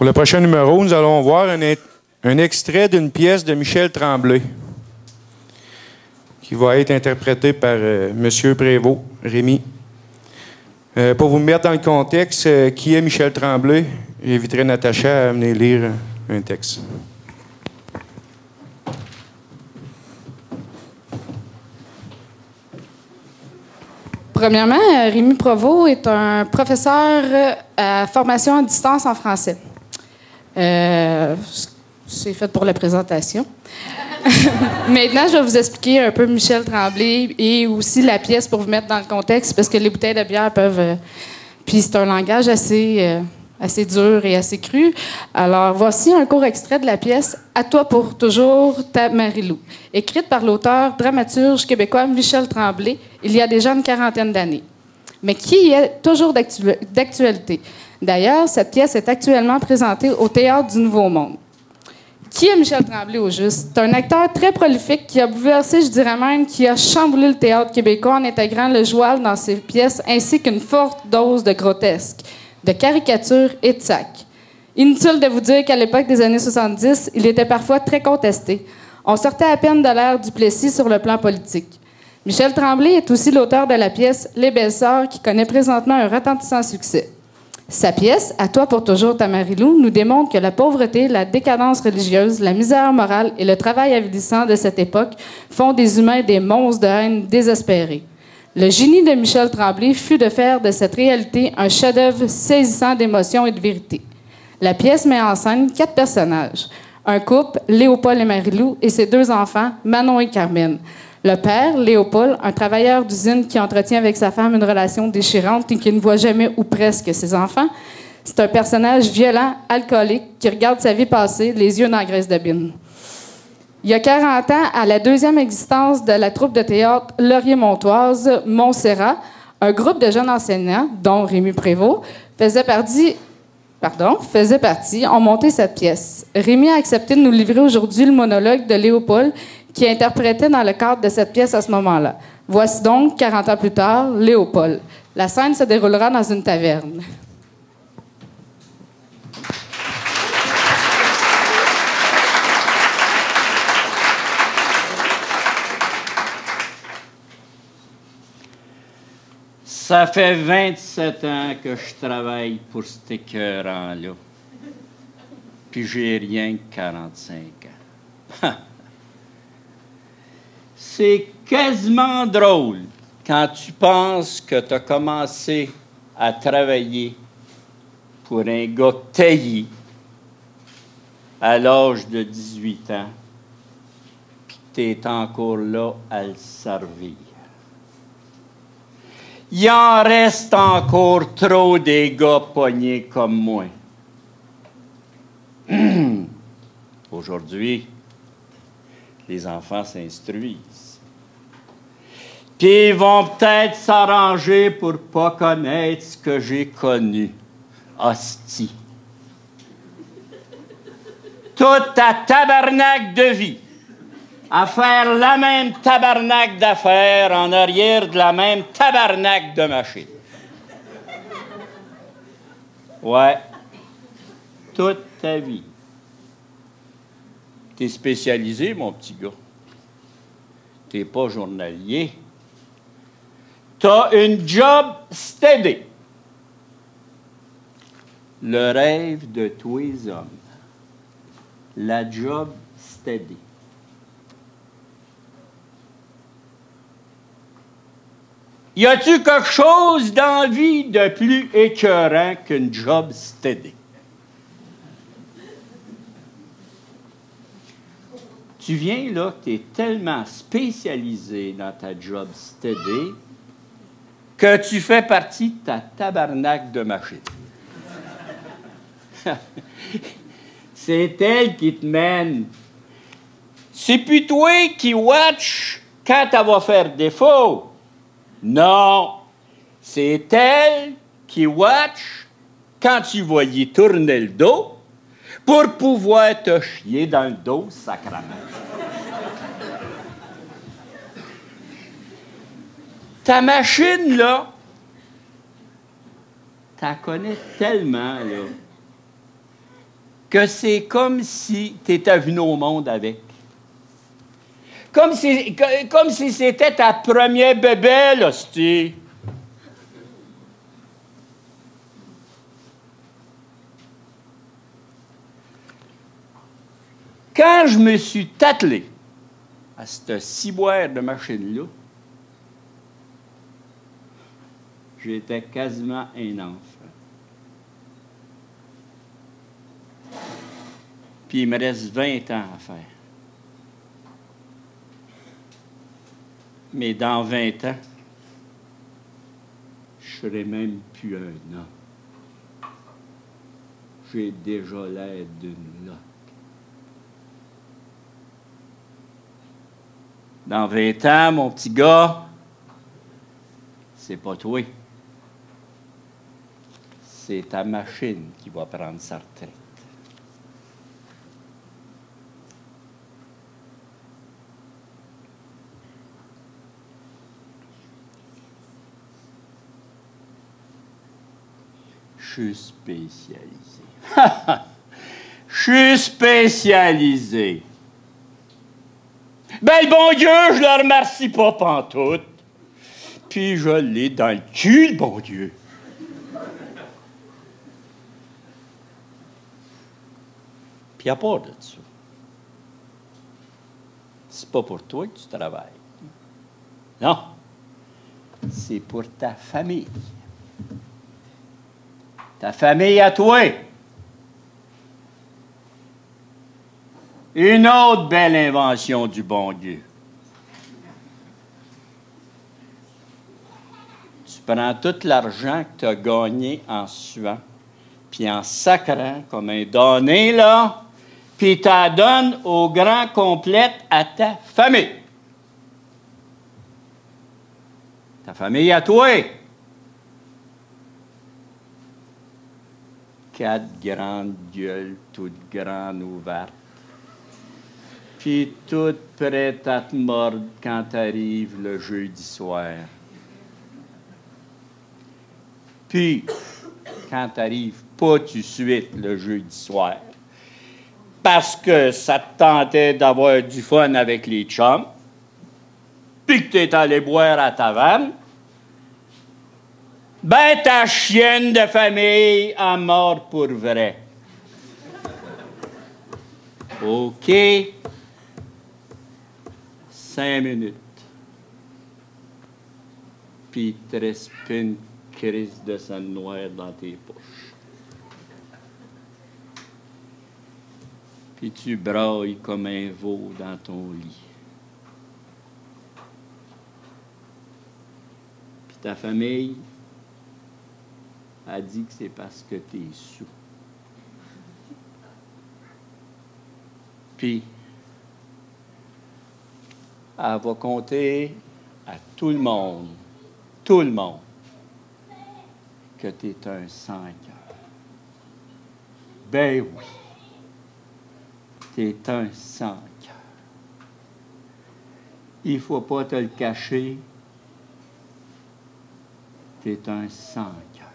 Pour le prochain numéro, nous allons voir un extrait d'une pièce de Michel Tremblay qui va être interprété par M. Prévost, Rémi. Pour vous mettre dans le contexte, qui est Michel Tremblay, j'inviterai Natacha à venir lire un texte. Premièrement, Rémi Provost est un professeur à formation à distance en français. C'est fait pour la présentation. Maintenant, je vais vous expliquer un peu Michel Tremblay et aussi la pièce pour vous mettre dans le contexte, parce que les bouteilles de bière peuvent... puis c'est un langage assez dur et assez cru. Alors, voici un court extrait de la pièce « À toi pour toujours, ta Marie-Lou », écrite par l'auteur dramaturge québécois Michel Tremblay il y a déjà une quarantaine d'années, mais qui est toujours d'actualité. D'ailleurs, cette pièce est actuellement présentée au Théâtre du Nouveau Monde. Qui est Michel Tremblay, au juste? C'est un acteur très prolifique qui a bouleversé, je dirais même, qui a chamboulé le théâtre québécois en intégrant le joual dans ses pièces, ainsi qu'une forte dose de grotesque, de caricature et de sac. Inutile de vous dire qu'à l'époque des années 70, il était parfois très contesté. On sortait à peine de l'ère du Plessis sur le plan politique. Michel Tremblay est aussi l'auteur de la pièce « Les Belles-Sœurs » qui connaît présentement un retentissant succès. Sa pièce, « À toi pour toujours, ta Marie-Lou », nous démontre que la pauvreté, la décadence religieuse, la misère morale et le travail avilissant de cette époque font des humains des monstres de haine désespérés. Le génie de Michel Tremblay fut de faire de cette réalité un chef-d'œuvre saisissant d'émotion et de vérité. La pièce met en scène 4 personnages. Un couple, Léopold et Marie-Lou, et ses 2 enfants, Manon et Carmen. Le père, Léopold, un travailleur d'usine qui entretient avec sa femme une relation déchirante et qui ne voit jamais ou presque ses enfants. C'est un personnage violent, alcoolique, qui regarde sa vie passer, les yeux dans la graisse de bine. Il y a 40 ans, à la 2e existence de la troupe de théâtre Laurier-Montoise, Montserrat, un groupe de jeunes enseignants, dont Rémi Prévost, faisait partie, ont monté cette pièce. Rémi a accepté de nous livrer aujourd'hui le monologue de Léopold, qui interprétait dans le cadre de cette pièce à ce moment-là. Voici donc, 40 ans plus tard, Léopold. La scène se déroulera dans une taverne. Ça fait 27 ans que je travaille pour cet écœurant-là. Puis j'ai rien que 45 ans. C'est quasiment drôle quand tu penses que tu as commencé à travailler pour un gars taillé à l'âge de 18 ans, puis que tu es encore là à le servir. Il en reste encore trop des gars pognés comme moi. Aujourd'hui, les enfants s'instruisent. Puis ils vont peut-être s'arranger pour pas connaître ce que j'ai connu. Hostie. Toute ta tabarnak de vie à faire la même tabarnak d'affaires en arrière de la même tabarnak de machine. Ouais. Toute ta vie. T'es spécialisé, mon petit gars. T'es pas journalier. T'as une job steady. Le rêve de tous les hommes. La job steady. Y a-tu quelque chose dans la vie de plus écœurant qu'une job steady? Tu viens là, tu es tellement spécialisé dans ta job steady que tu fais partie de ta tabarnak de machine. C'est elle qui te mène. C'est plus toi qui watch quand elle va faire défaut. Non, c'est elle qui watch quand tu vas y tourner le dos pour pouvoir te chier dans le dos, sacrament. Ta machine, là, t'en connais tellement, là, que c'est comme si tu étais venu au monde avec. Comme si c'était ta première bébé, là, c'ti. Quand je me suis attelé à cette ciboire de machine-là, j'étais quasiment un enfant. Puis il me reste 20 ans à faire. Mais dans 20 ans, je ne serai même plus un homme. J'ai déjà l'air d'une loque. Dans 20 ans, mon petit gars, c'est pas toi. C'est ta machine qui va prendre sa retraite. Je suis spécialisé. Je suis spécialisé. Ben, le bon Dieu, je le remercie pas pantoute. Puis je l'ai dans le cul, le bon Dieu. Puis à part de ça, c'est pas pour toi que tu travailles. Non. C'est pour ta famille. Ta famille à toi. Une autre belle invention du bon Dieu. Tu prends tout l'argent que tu as gagné en suant, puis en sacrant comme un donné, là, puis tu la donnes au grand complet à ta famille. Ta famille à toi. 4 grandes gueules, toutes grandes ouvertes. Puis toutes prêtes à te mordre quand t'arrives le jeudi soir. Puis, quand t'arrives pas tout de suite le jeudi soir, parce que ça te tentait d'avoir du fun avec les chums, puis que t'es allé boire à ta vanne, ben ta chienne de famille a mort pour vrai. OK. 5 minutes. Puis il te reste une crise de sang noir dans tes poches. Puis tu brailles comme un veau dans ton lit. Puis ta famille a dit que c'est parce que tu es sous. Puis elle va compter à tout le monde, que tu es un sans-cœur. Ben oui, tu es un sans-cœur. Il ne faut pas te le cacher, tu es un sans-cœur.